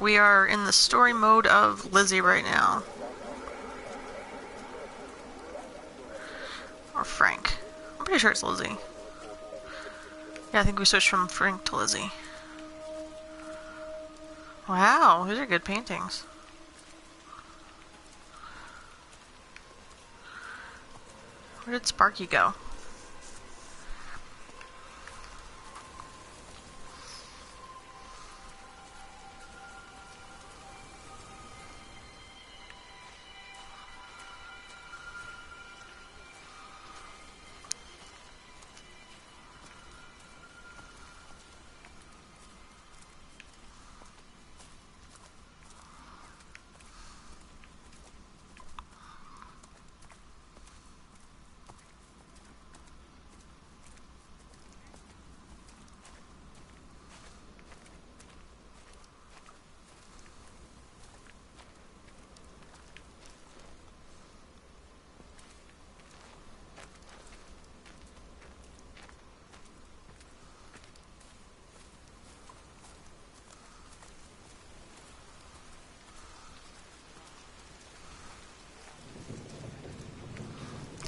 We are in the story mode of Lizzie right now. Or Frank. I'm pretty sure it's Lizzie. Yeah, I think we switched from Frank to Lizzie. Wow, these are good paintings. Where did Sparky go?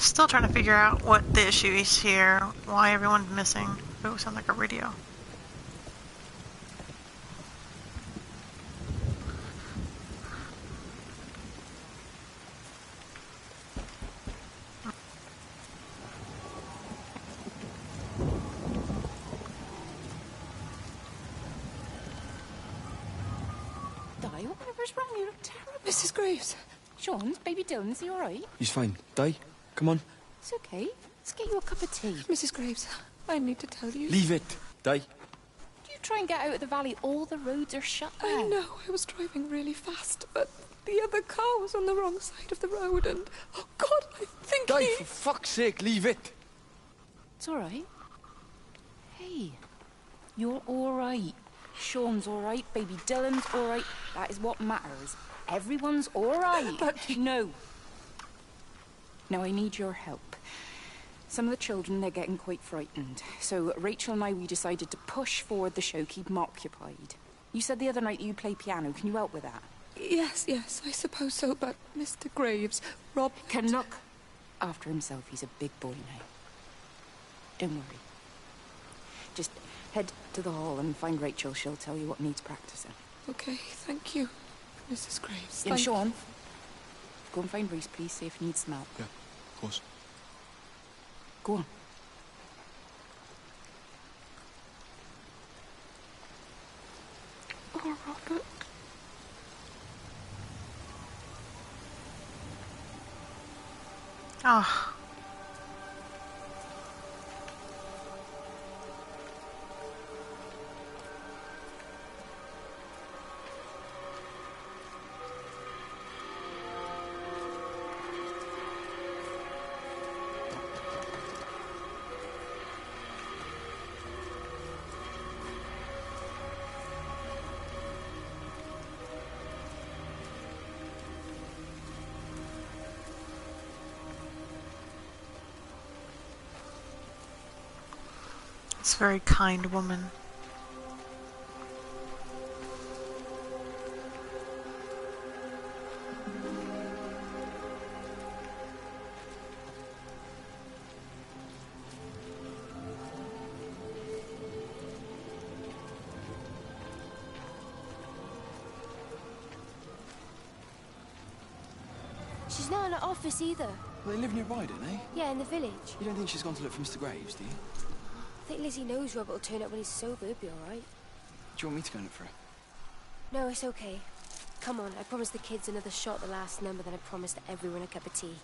Still trying to figure out what the issue is here, why everyone's missing. Oh, sounds like a radio. Di, whatever's wrong? You look terrible. Mrs. Graves. Sean, baby Dylan, is he all right? He's fine. Di, come on. It's okay. Let's get you a cup of tea. Mrs. Graves, I need to tell you. Leave it, Di. Do you try and get out of the valley? All the roads are shut now. I know. I was driving really fast, but the other car was on the wrong side of the road, and oh God, I think Di, for fuck's sake, leave it. It's all right. Hey, you're all right. Sean's all right. Baby Dylan's all right. That is what matters. Everyone's all right. But no. Now I need your help. Some of the children, they're getting quite frightened. So Rachel and I, we decided to push forward the show, keep them occupied. You said the other night that you play piano. Can you help with that? Yes, I suppose so, but Mr. Graves, Rob... Can look after himself. He's a big boy now. Don't worry. Just head to the hall and find Rachel. She'll tell you what needs practicing. Okay, thank you, Mrs. Graves. Yeah, Sean, go and find Reese, please. See if he needs some help. Yeah, of course. Go on. Oh, Robert. Oh. It's a very kind woman. She's not in the office either. Well, they live nearby, don't they? Yeah, in the village. You don't think she's gone to look for Mr. Graves, do you? I think Lizzie knows Robert will turn up when he's sober. He'll be all right. Do you want me to go and look for her? No, it's okay. Come on, I promised the kids another shot at the last number, then I promised everyone a cup of tea.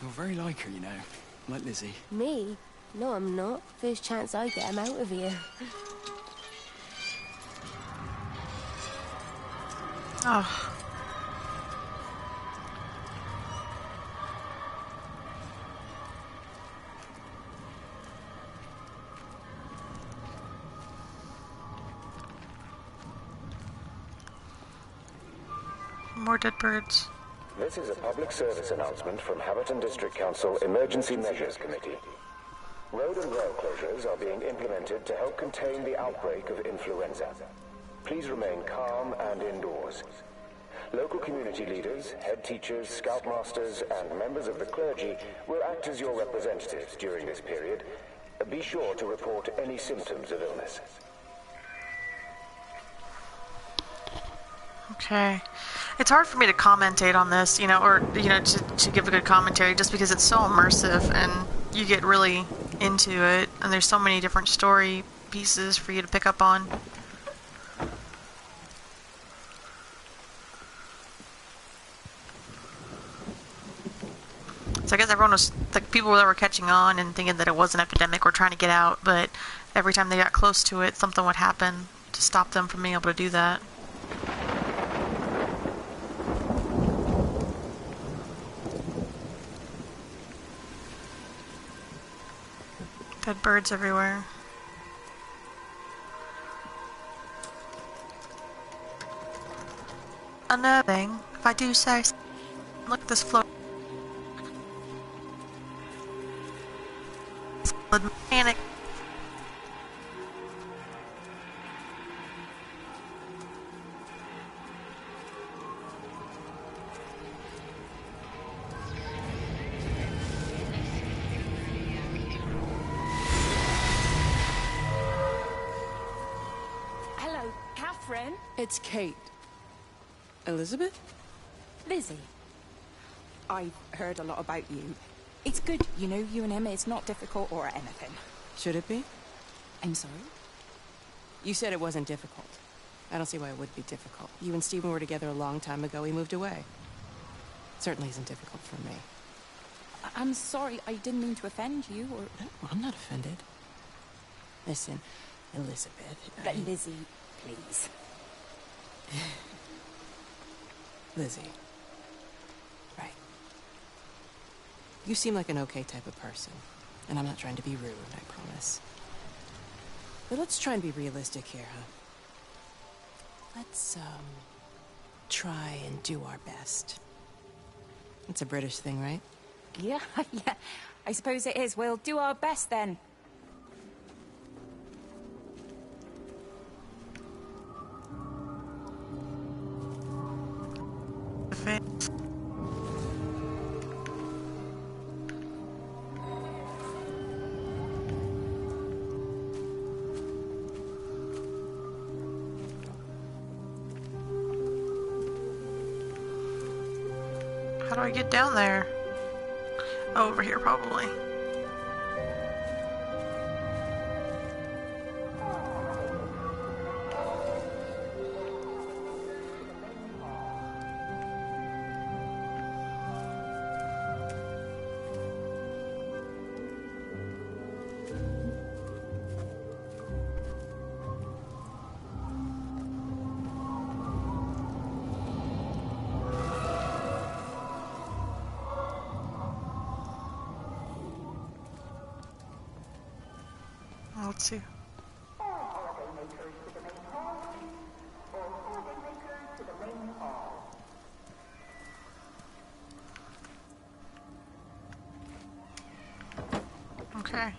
You're very like her, you know. Like Lizzie. Me? No, I'm not. First chance I get, I'm out of here. Oh. More dead birds. This is a public service announcement from Haverton District Council Emergency Measures Committee. Road and rail closures are being implemented to help contain the outbreak of influenza. Please remain calm and indoors. outdoors. Local community leaders, head teachers, scoutmasters, and members of the clergy will act as your representatives during this period. Be sure to report any symptoms of illness. Okay. It's hard for me to commentate on this, or, to give a good commentary just because it's so immersive and you get really into it and there's so many different story pieces for you to pick up on. So I guess everyone was, like, people that were catching on and thinking that it was an epidemic were trying to get out, but every time they got close to it, something would happen to stop them from being able to do that. Dead birds everywhere. Another thing, if I do say, look at this floor. Mechanic. Hello, Catherine. It's Kate. Elizabeth? Lizzie. I've heard a lot about you. It's good, you and him. It's not difficult or anything. Should it be? I'm sorry? You said it wasn't difficult. I don't see why it would be difficult. You and Stephen were together a long time ago. He moved away. Certainly isn't difficult for me. I'm sorry. I didn't mean to offend you or... No, I'm not offended. Listen, Elizabeth... Lizzie, please. Lizzie. Right. You seem like an okay type of person. And I'm not trying to be rude, I promise. But let's try and be realistic here, huh? Let's, try and do our best. It's a British thing, right? Yeah, yeah. I suppose it is. We'll do our best then. How do I get down there? Oh, over here, probably. Let's see. Okay.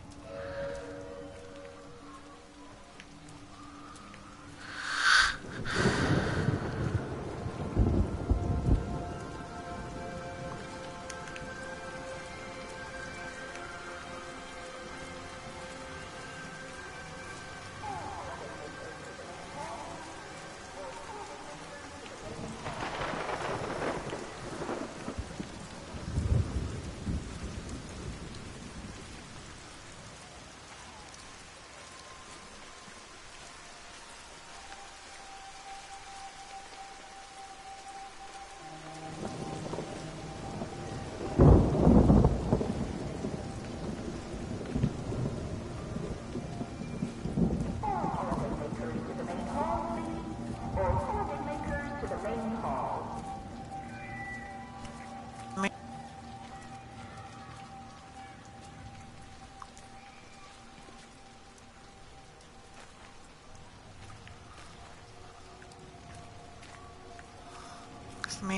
Me.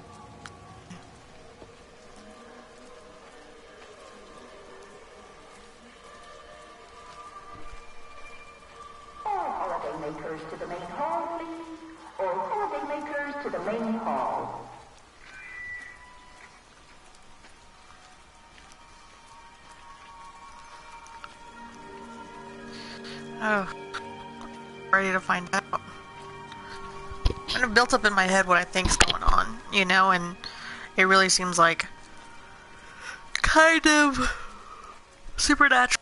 All holiday makers to the main hall, please. All holiday makers to the main hall. Oh, ready to find out. Kind of built up in my head what I think's going on, you know, and it really seems like kind of supernatural.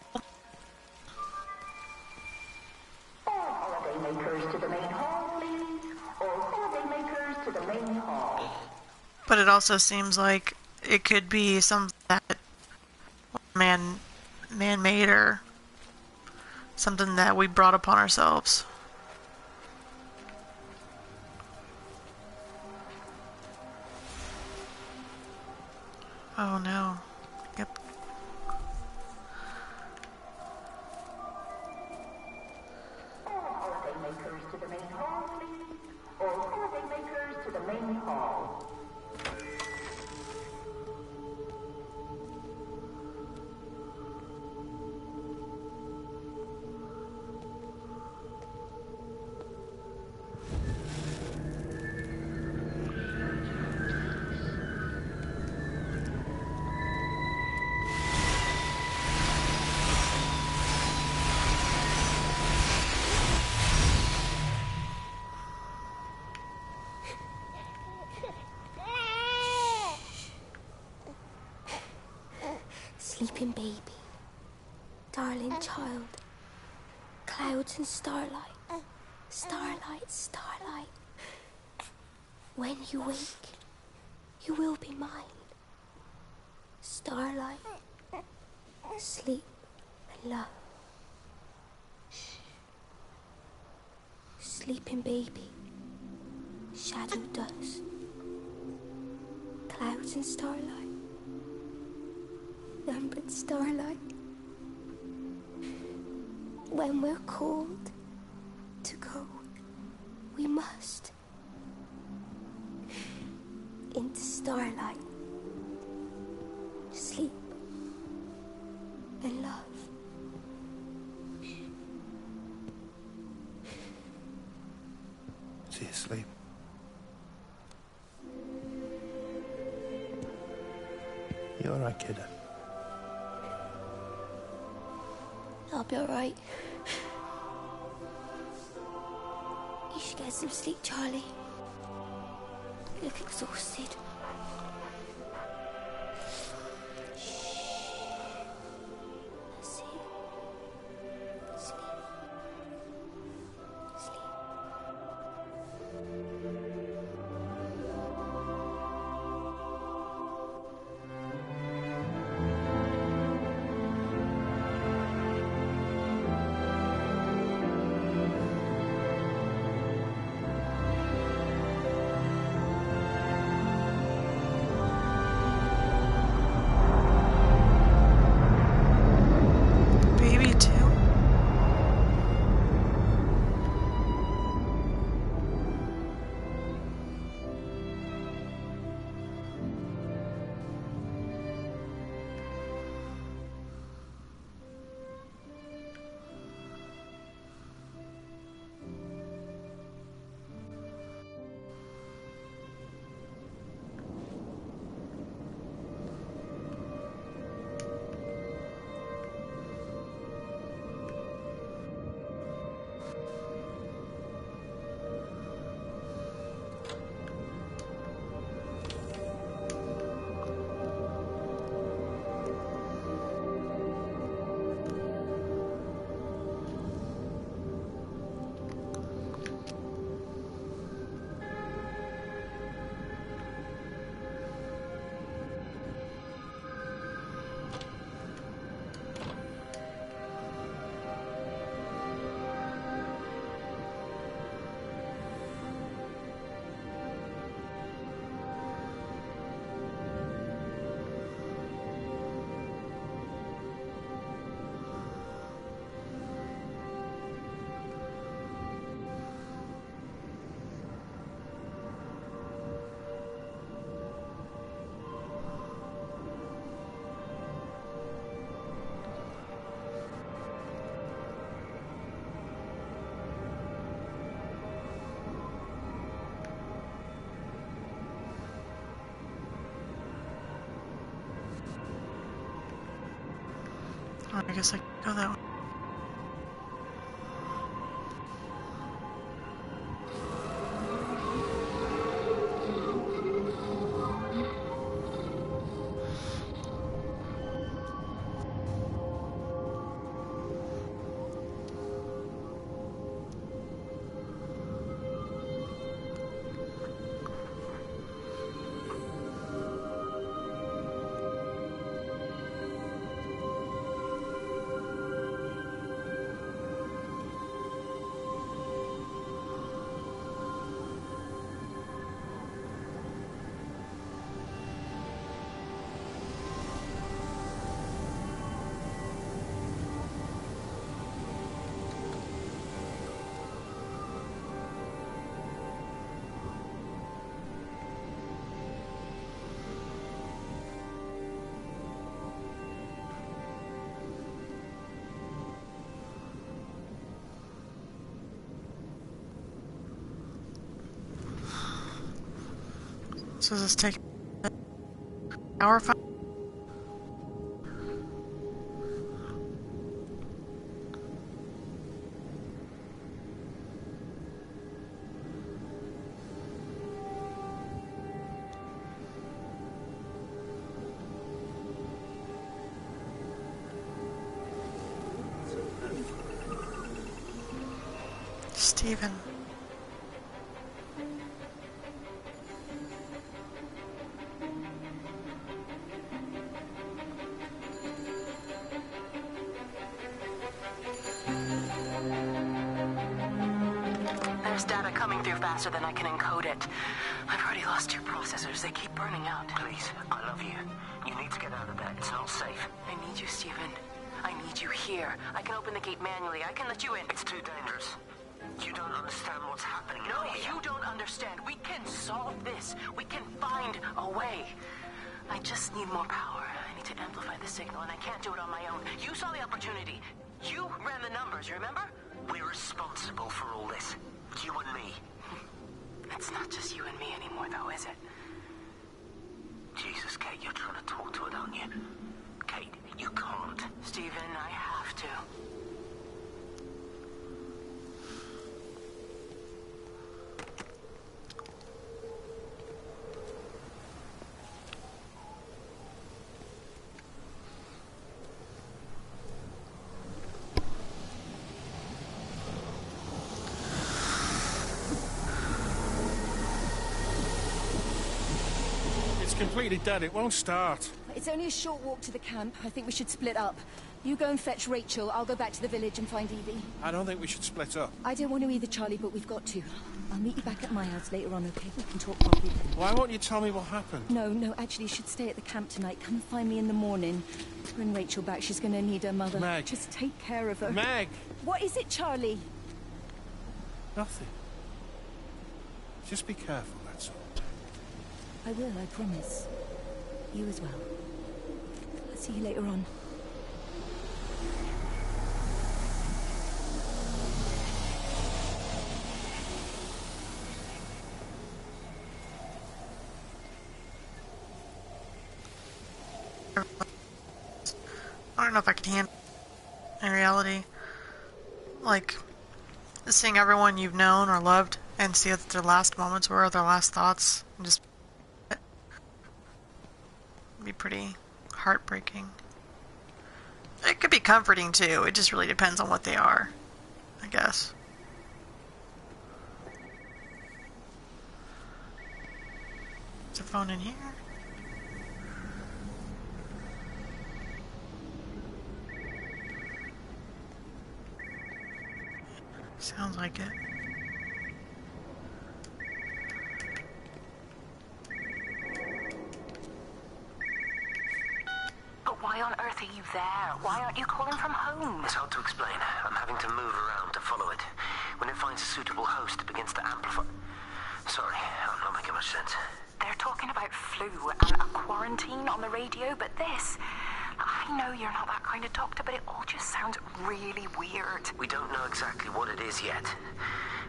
All holiday makers to the main hall, please. All holiday makers to the main hall. But it also seems like it could be something that man-made or something that we brought upon ourselves. Oh no. Yep. All holiday makers to the main hall, please. All holiday makers to the main hall. Sleeping baby, darling child, clouds and starlight, starlight, starlight. When you wake, you will be mine. Starlight, sleep and love. Sleeping baby, shadow dust, clouds and starlight. But starlight, when we're called to go, we must into starlight, sleep and love. Is he asleep? You all right, kiddo? I'll be alright. You should get some sleep, Charlie. You look exhausted. Shh. That's it. Sleep. Sleep. I guess I can go that way. So does this take an hour? Stephen. There's data coming through faster than I can encode it. I've already lost 2 processors. They keep burning out. Please, I love you. You need to get out of there. It's not safe. I need you, Stephen. I need you here. I can open the gate manually. I can let you in. It's too dangerous. You don't understand what's happening. No, you don't understand. We can solve this. We can find a way. I just need more power. I need to amplify the signal, and I can't do it on my own. You saw the opportunity. You ran the numbers, you remember? We're responsible for all this. You and me. It's not just you and me anymore, though, is it? Jesus, Kate, you're trying to talk to it, aren't you? Kate, you can't. Stephen, I have to. Completely dead. It won't start. It's only a short walk to the camp. I think we should split up. You go and fetch Rachel. I'll go back to the village and find Evie. I don't think we should split up. I don't want to either, Charlie, but we've got to. I'll meet you back at my house later on, okay? We can talk properly then. Why won't you tell me what happened? No, actually, you should stay at the camp tonight. Come and find me in the morning. Bring Rachel back. She's going to need her mother. Meg. Just take care of her. Meg! What is it, Charlie? Nothing. Just be careful, that's all. I will, I promise. You as well. I'll see you later on. I don't know if I can handle in reality. Like, seeing everyone you've known or loved and see what their last moments were, or their last thoughts, and just be pretty heartbreaking. It could be comforting too. It just really depends on what they are, I guess. Is a phone in here? Sounds like it. But why on earth are you there? Why aren't you calling from home? It's hard to explain. I'm having to move around to follow it. When it finds a suitable host, it begins to amplify. Sorry, I'm not making much sense. They're talking about flu and a quarantine on the radio, but this... I know you're not that kind of doctor, but it all just sounds really weird. We don't know exactly what it is yet,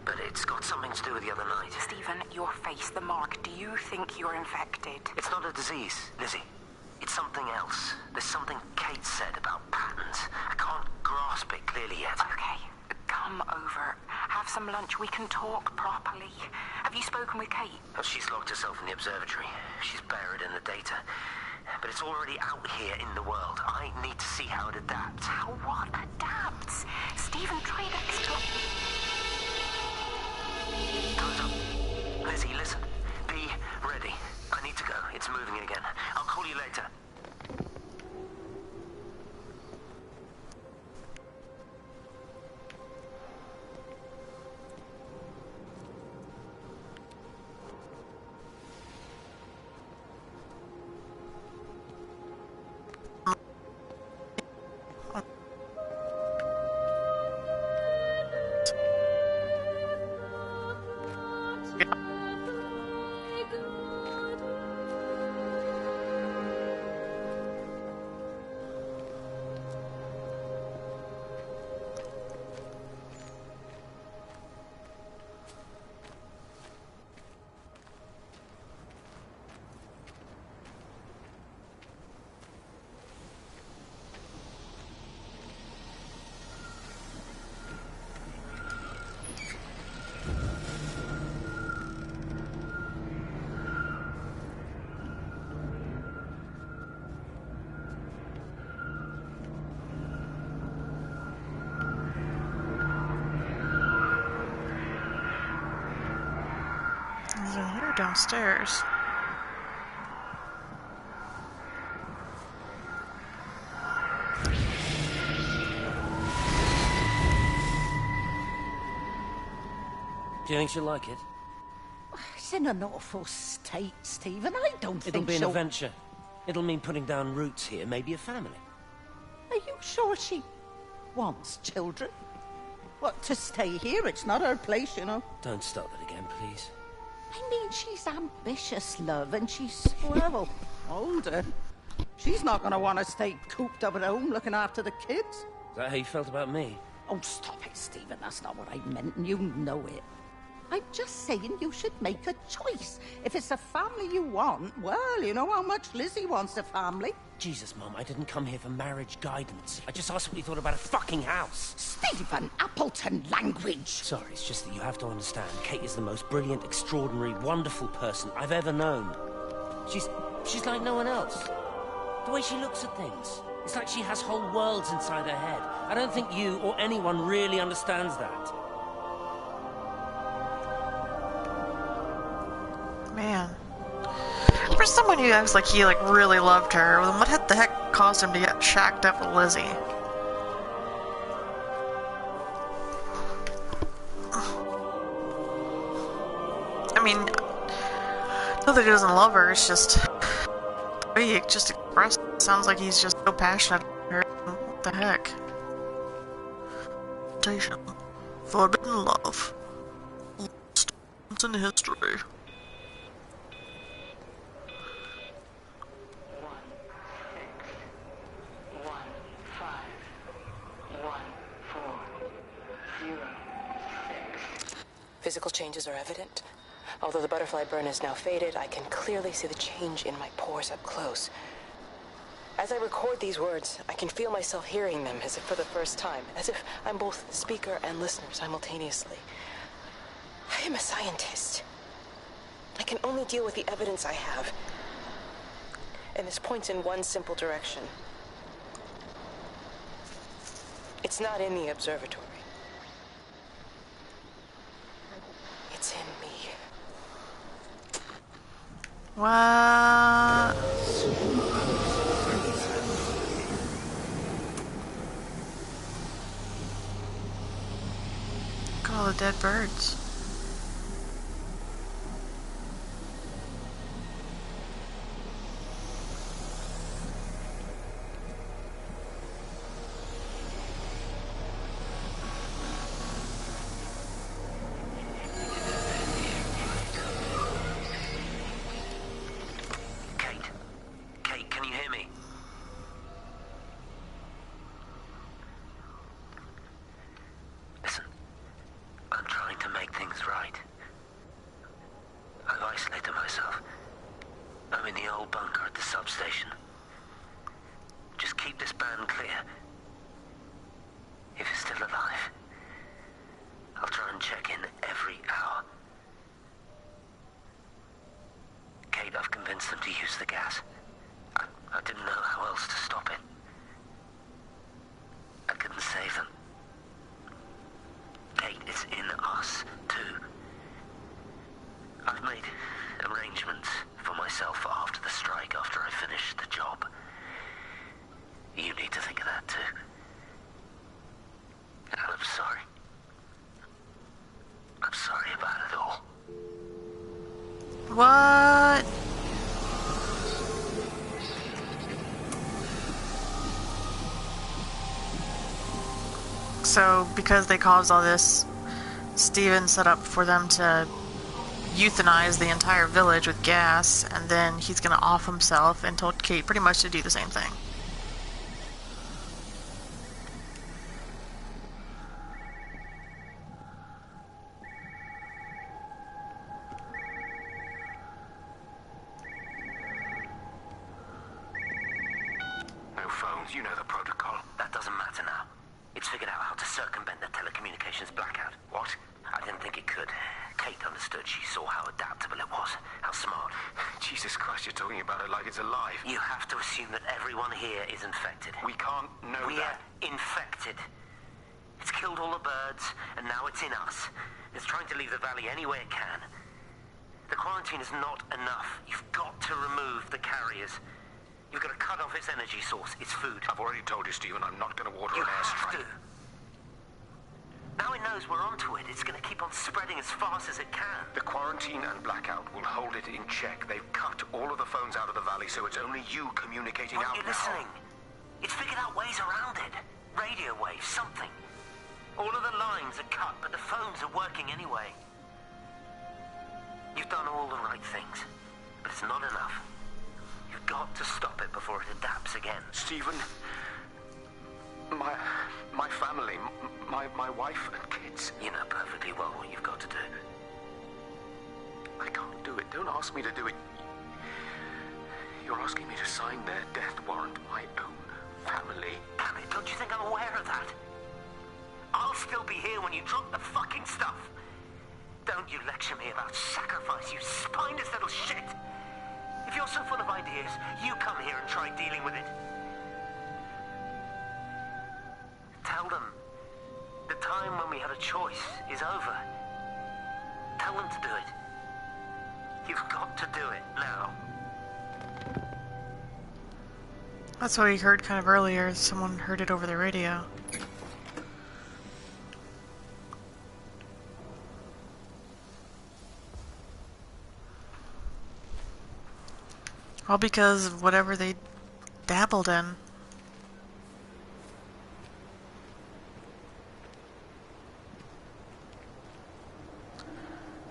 but it's got something to do with the other night. Stephen, your face, the mark, do you think you're infected? It's not a disease, Lizzie. It's something else. There's something Kate said about patterns. I can't grasp it clearly yet. Okay, come over. Have some lunch. We can talk properly. Have you spoken with Kate? Oh, she's locked herself in the observatory. She's buried in the data. But it's already out here in the world. I need to see how it adapts. How what adapts? Stephen tried extra... Time's up. Lizzie, listen. Be ready. I need to go. It's moving again. I'll call you later. There's a hair downstairs. Do you think she'll like it? It's in an awful state, Stephen. I don't It'll think be an she'll... adventure. It'll mean putting down roots here, maybe a family. Are you sure she wants children? What, to stay here? It's not her place, you know. Don't start that again, please. I mean, she's ambitious, love, and she's, well, older. She's not going to want to stay cooped up at home looking after the kids. Is that how you felt about me? Oh, stop it, Stephen. That's not what I meant, and you know it. I'm just saying you should make a choice. If it's a family you want, well, you know how much Lizzie wants a family. Jesus, Mum, I didn't come here for marriage guidance. I just asked what you thought about a fucking house. Stephen, Appleton language. Sorry, it's just that you have to understand. Kate is the most brilliant, extraordinary, wonderful person I've ever known. She's like no one else. The way she looks at things. It's like she has whole worlds inside her head. I don't think you or anyone really understands that. Man. For someone who acts like he really loved her, then what the heck caused him to get shacked up with Lizzie? I mean, not that he doesn't love her, it's just the way he just expressed it. Sounds like he's just so passionate about her. What the heck? Forbidden love. Lost in history. Physical changes are evident. Although the butterfly burn is now faded, I can clearly see the change in my pores up close. As I record these words, I can feel myself hearing them as if for the first time, as if I'm both speaker and listener simultaneously. I am a scientist. I can only deal with the evidence I have. And this points in one simple direction. It's not in the observatory. It's in me. What? Look at all the dead birds. keep this band clear. If it's still alive, I'll try and check in every hour. Kate, I've convinced them to use the gas. I didn't know how else to stop it. I couldn't save them. Kate, it's in us, too. I've made arrangements for myself after the strike, after I finish the job. You need to think of that, too. And I'm sorry. I'm sorry about it all. What? So, because they caused all this, Steven set up for them to euthanize the entire village with gas, and then he's gonna off himself and told Kate pretty much to do the same thing. No phones, you know the protocol. That doesn't matter now. It's figured out how to circumvent the telecommunications blackout. What? I didn't think it could. Kate understood. She saw how adaptable it was. How smart. Jesus Christ, you're talking about it like it's alive. You have to assume that everyone here is infected. We can't know that. We're infected. It's killed all the birds, and now it's in us. It's trying to leave the valley any way it can. The quarantine is not enough. You've got to remove the carriers. You've got to cut off its energy source, its food. I've already told you, Stephen, I'm not going to order an airstrike. Now it knows we're onto it. It's going to keep on spreading as fast as it can. The quarantine and blackout will hold it in check. They've cut all of the phones out of the valley, so it's only you communicating out now. You're listening. It's figured out ways around it. Radio waves, something. All of the lines are cut, but the phones are working anyway. You've done all the right things, but it's not enough. You've got to stop it before it adapts again. Stephen, my family, my wife and kids. You know perfectly well what you've got to do. I can't do it. Don't ask me to do it. You're asking me to sign their death warrant. My own family. Damn it, don't you think I'm aware of that? I'll still be here when you drop the fucking stuff. Don't you lecture me about sacrifice, you spineless little shit. If you're so full of ideas, you come here and try dealing with it. Tell them the time when we had a choice is over. Tell them to do it. You've got to do it now. That's what we heard kind of earlier. Someone heard it over the radio. All because of whatever they dabbled in.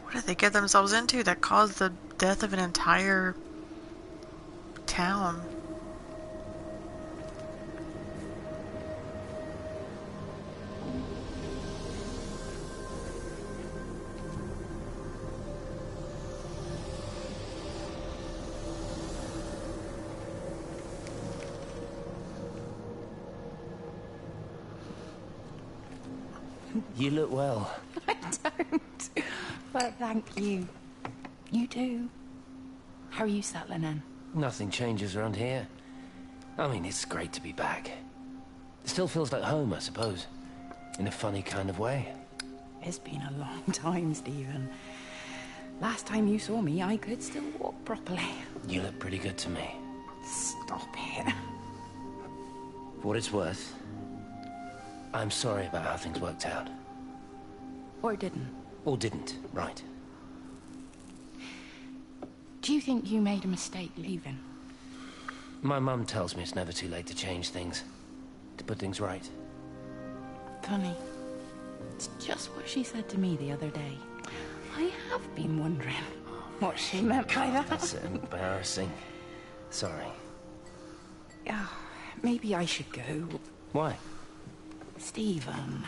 What did they get themselves into that caused the death of an entire town? You look well. I don't. But thank you. You do. How are you settling in? Nothing changes around here. I mean, it's great to be back. It still feels like home, I suppose. In a funny kind of way. It's been a long time, Stephen. Last time you saw me, I could still walk properly. You look pretty good to me. Stop it. For what it's worth, I'm sorry about how things worked out. Or didn't. Or didn't, right. Do you think you made a mistake leaving? My mum tells me it's never too late to change things. To put things right. Funny. It's just what she said to me the other day. I have been wondering what she meant by that. That's embarrassing. Sorry. Maybe I should go. Why? Stephen,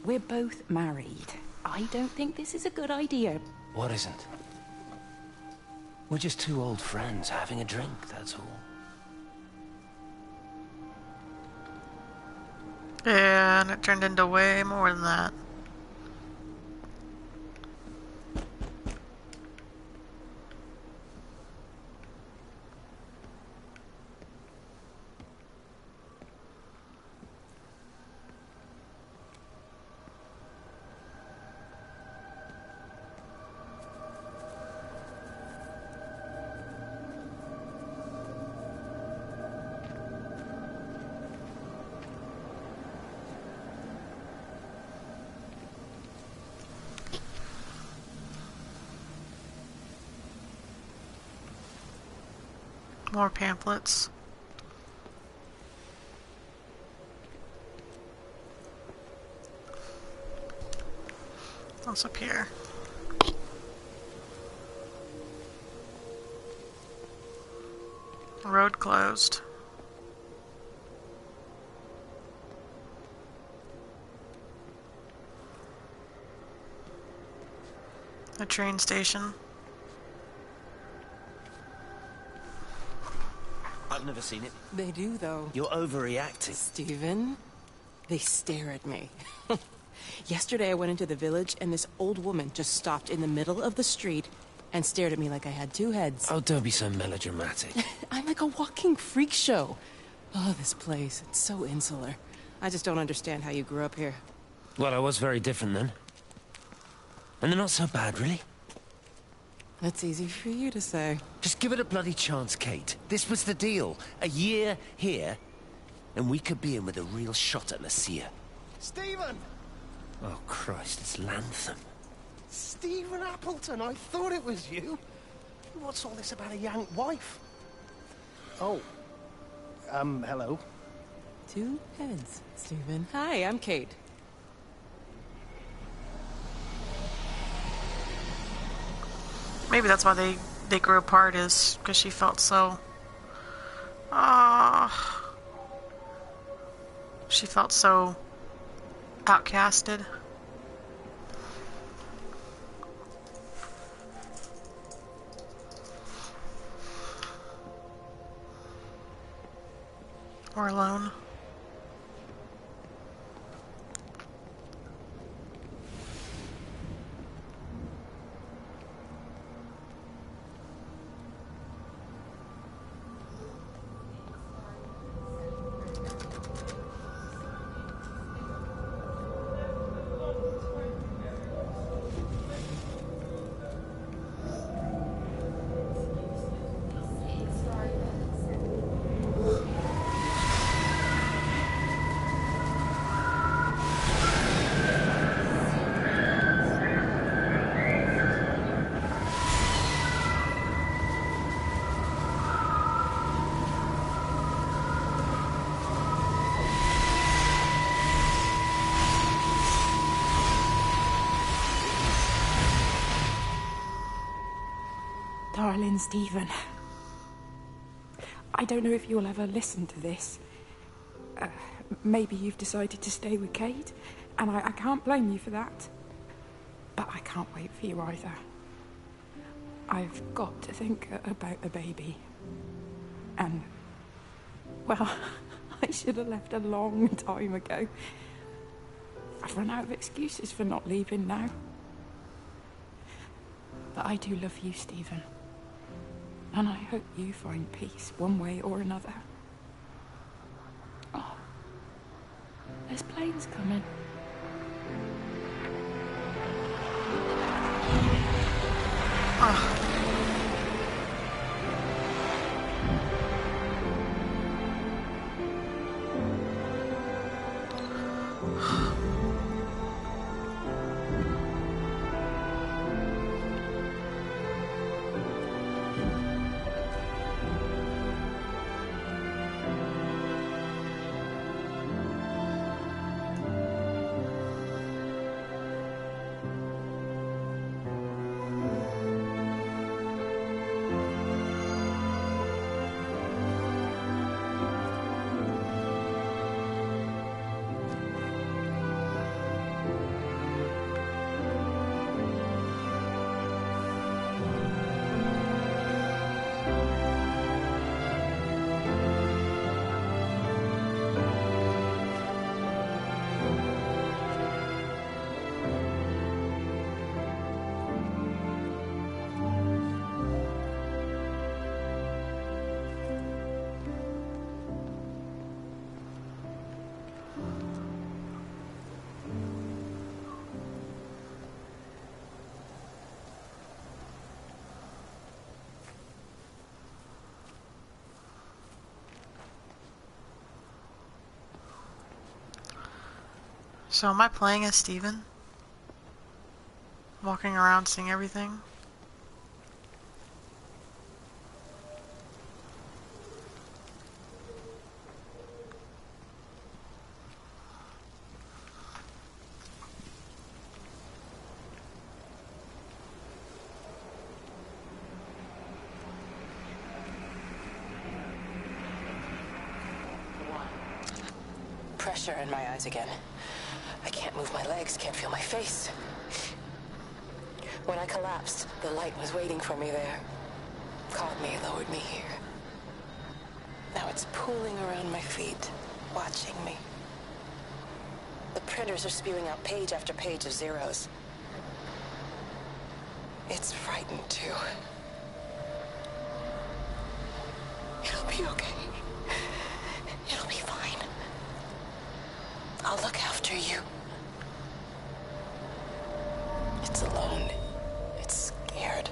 we're both married. I don't think this is a good idea. What isn't? We're just two old friends having a drink, that's all. Yeah, and it turned into way more than that. More pamphlets. What's up here? Road closed. A train station. I've never seen it. They do, though. You're overreacting. Stephen, they stare at me. Yesterday I went into the village and this old woman just stopped in the middle of the street and stared at me like I had two heads. Oh, don't be so melodramatic. I'm like a walking freak show. Oh, this place, it's so insular. I just don't understand how you grew up here. Well, I was very different then. And they're not so bad, really. That's easy for you to say. Just give it a bloody chance, Kate. This was the deal. A year here, and we could be in with a real shot at Lucia. Stephen! Oh, Christ, it's Lantham. Stephen Appleton, I thought it was you. What's all this about a Yank wife? Oh. Hello. Two heads, Stephen. Hi, I'm Kate. Maybe that's why they grew apart, is because she felt so... she felt so outcasted. Or alone. Darling Stephen, I don't know if you'll ever listen to this. Maybe you've decided to stay with Kate, and I can't blame you for that. But I can't wait for you either. I've got to think about the baby. And, well, I should have left a long time ago. I've run out of excuses for not leaving now. But I do love you, Stephen. And I hope you find peace one way or another. Oh, there's planes coming. So am I playing as Steven? Walking around seeing everything? Pressure in my eyes again. I can't move my legs, can't feel my face. When I collapsed, the light was waiting for me there. Caught me, lowered me here. Now it's pooling around my feet, watching me. The printers are spewing out page after page of zeros. It's frightened too. It'll be okay. It'll be fine. I'll look after you. It's alone. It's scared.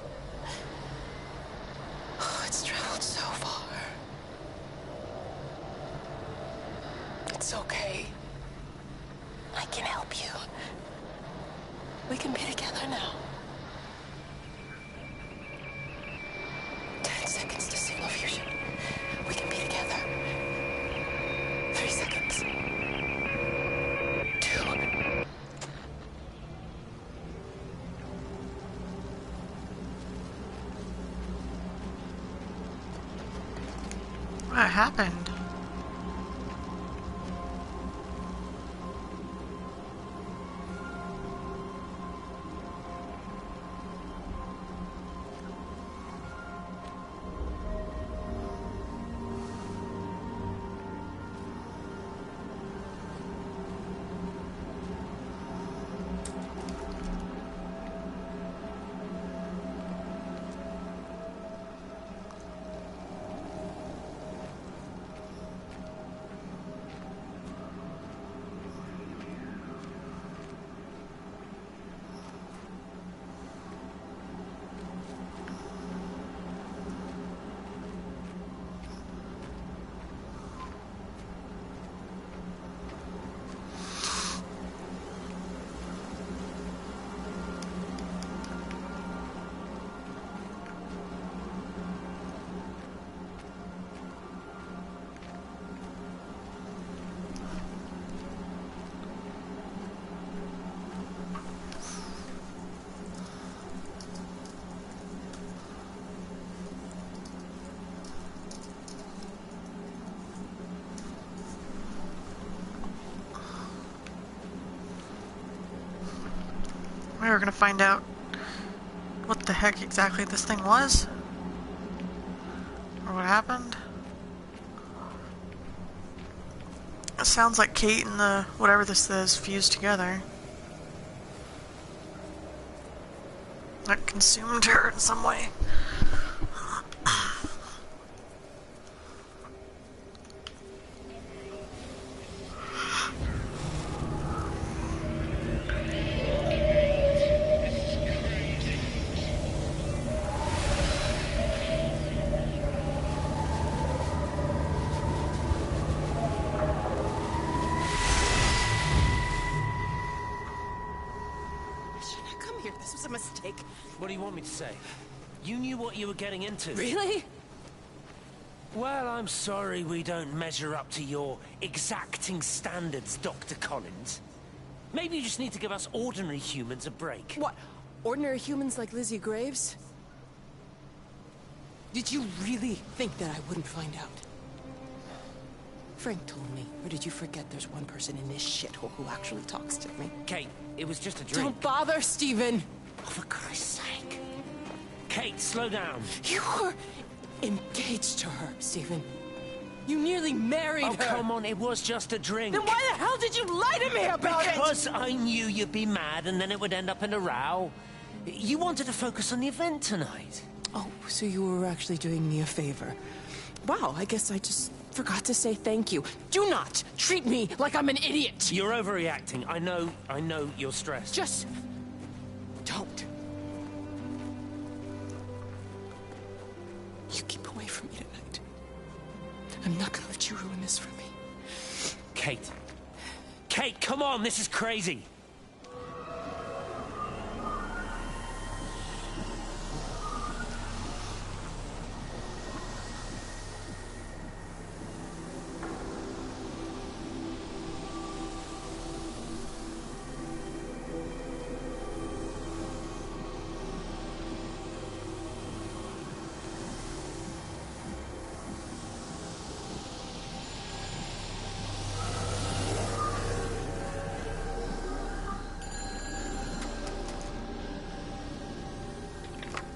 Oh, it's traveled so far. It's okay. I can help you. We can be together now. 10 seconds to signal fusion. We can be together. 3 seconds. 2. What happened? We were gonna find out what the heck exactly this thing was, or what happened. It sounds like Kate and the whatever this is fused together. That consumed her in some way. This was a mistake. What do you want me to say? You knew what you were getting into. Really? Well, I'm sorry we don't measure up to your exacting standards, Dr. Collins. Maybe you just need to give us ordinary humans a break. What? Ordinary humans like Lizzie Graves? Did you really think that I wouldn't find out? Frank told me, or did you forget there's one person in this shithole who actually talks to me? Kate, it was just a drink. Don't bother, Stephen! Oh, for Christ's sake. Kate, slow down. You were engaged to her, Stephen. You nearly married her. Oh, come on, it was just a drink. Then why the hell did you lie to me about it? Because I knew you'd be mad and then it would end up in a row. You wanted to focus on the event tonight. Oh, so you were actually doing me a favor. Wow, I guess I just forgot to say thank you. Do not treat me like I'm an idiot. You're overreacting. I know you're stressed. Just don't. You keep away from me tonight. I'm not gonna let you ruin this for me. Kate. Kate, come on, this is crazy.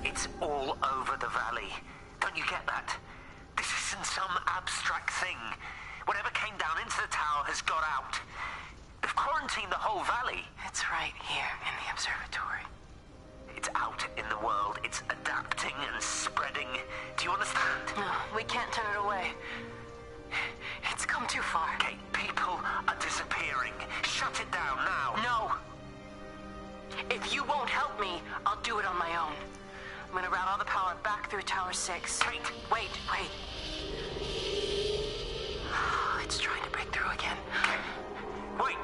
It's all over the valley. Don't you get that? This isn't some abstract thing. Whatever came down into the tower has got out. They've quarantined the whole valley. It's right here in the observatory. It's out in the world. It's adapting and spreading. Do you understand? No, we can't turn it away. It's come too far. Kate, people are disappearing. Shut it down now. No. If you won't help me, I'll do it on my own. I'm gonna route all the power back through Tower 6. Kate! Wait. It's trying to break through again. Kate, wait!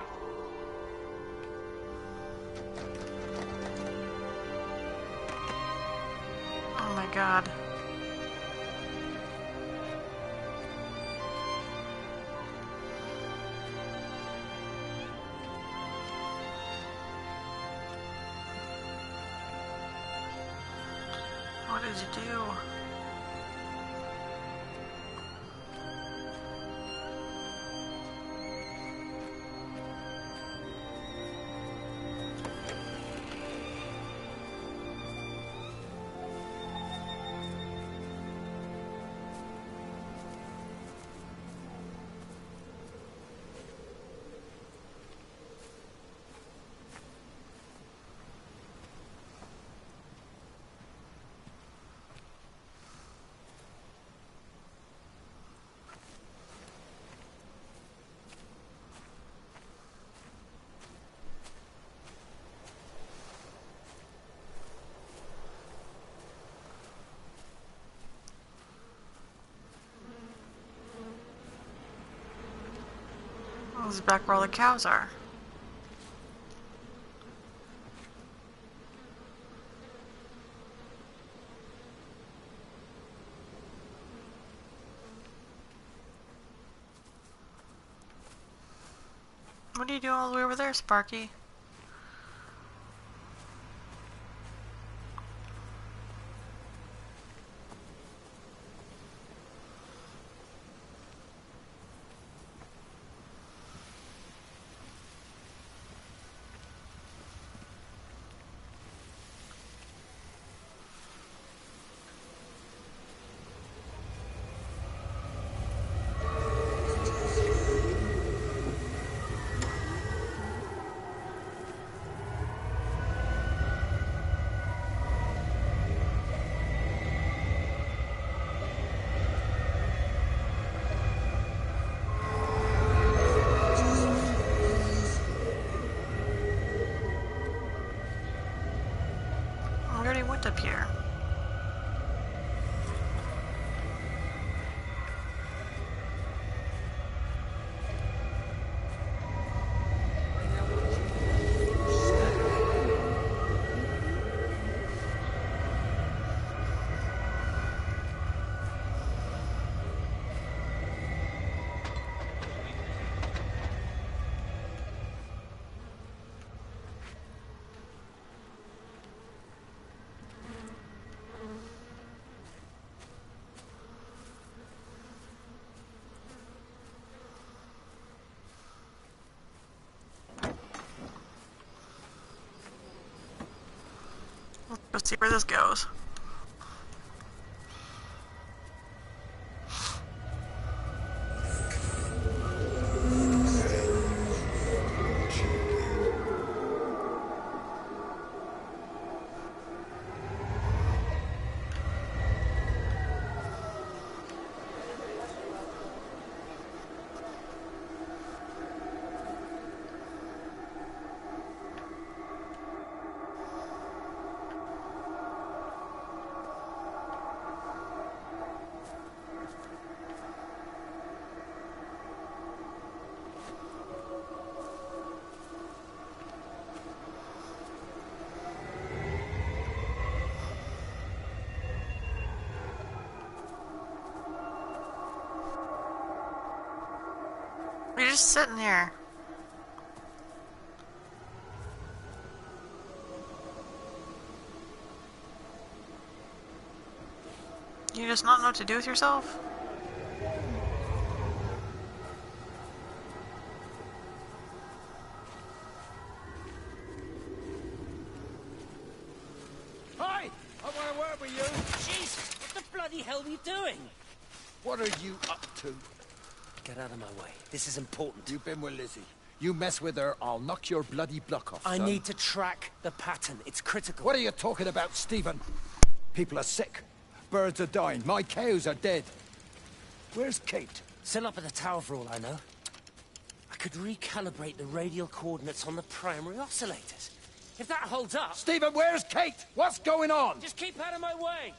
Oh my god. What did you do? This is back where all the cows are. What are you doing all the way over there, Sparky? We already went up here. Let's see where this goes. just sitting there. You just not know what to do with yourself? Hi! I want to work with you. Jesus, what the bloody hell are you doing? What are you up to? Get out of my way. This is important. You've been with Lizzie. You mess with her, I'll knock your bloody block off, I son. need to track the pattern. It's critical. What are you talking about, Stephen? People are sick. Birds are dying. My cows are dead. Where's Kate? Still up at the tower for all I know. I could recalibrate the radial coordinates on the primary oscillators. If that holds up... Stephen, where's Kate? What's going on? Just keep out of my way!